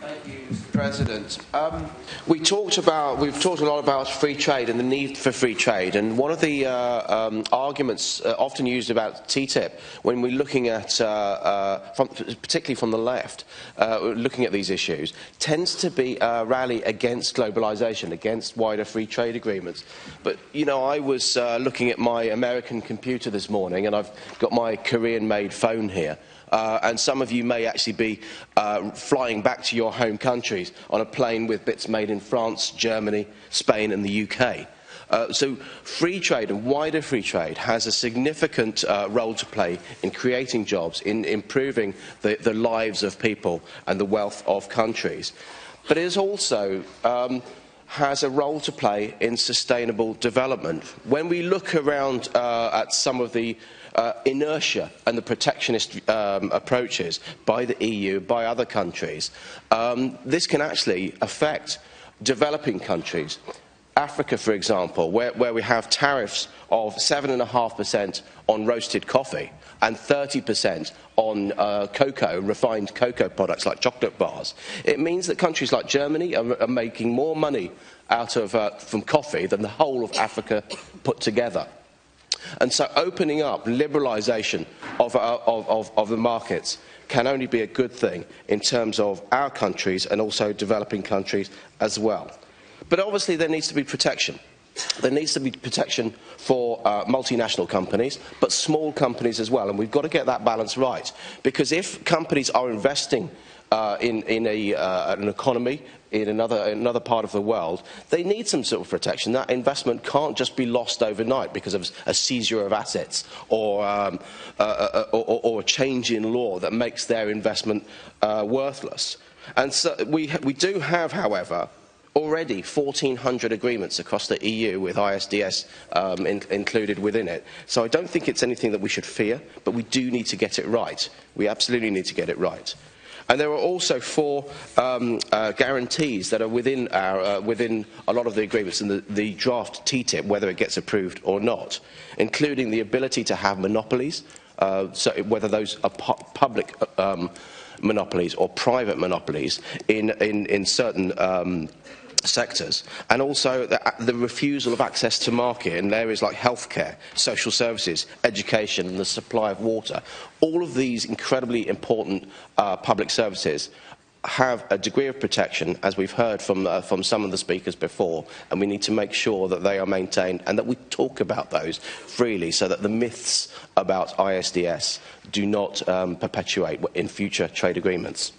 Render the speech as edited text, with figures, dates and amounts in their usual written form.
Thank you, Mr. President. We've talked a lot about free trade and the need for free trade, and one of the arguments often used about TTIP when we're looking at, particularly from the left, looking at these issues, tends to be a rally against globalisation, against wider free trade agreements. But, you know, I was looking at my American computer this morning, and I've got my Korean-made phone here. And some of you may actually be flying back to your home countries on a plane with bits made in France, Germany, Spain and the UK. So free trade and wider free trade has a significant role to play in creating jobs, in improving the lives of people and the wealth of countries. But it is also has a role to play in sustainable development. When we look around at some of the inertia and the protectionist approaches by the EU, by other countries, this can actually affect developing countries. Africa, for example, where we have tariffs of 7.5% on roasted coffee and 30% on cocoa, refined cocoa products like chocolate bars. It means that countries like Germany are making more money out of from coffee than the whole of Africa put together. And so opening up, liberalisation of the markets can only be a good thing in terms of our countries and also developing countries as well. But obviously there needs to be protection. There needs to be protection for multinational companies, but small companies as well. And we've got to get that balance right. Because if companies are investing in an economy, in another part of the world, they need some sort of protection. That investment can't just be lost overnight because of a seizure of assets or a change in law that makes their investment worthless. And so we do have, however, already 1,400 agreements across the EU with ISDS included within it. So I don't think it's anything that we should fear, but we do need to get it right. We absolutely need to get it right. And there are also 4 guarantees that are within a lot of the agreements in the draft TTIP, whether it gets approved or not, including the ability to have monopolies, so whether those are public monopolies or private monopolies in certain sectors, and also the refusal of access to market in areas like healthcare, social services, education and the supply of water. All of these incredibly important public services have a degree of protection, as we've heard from some of the speakers before, and we need to make sure that they are maintained and that we talk about those freely so that the myths about ISDS do not perpetuate in future trade agreements.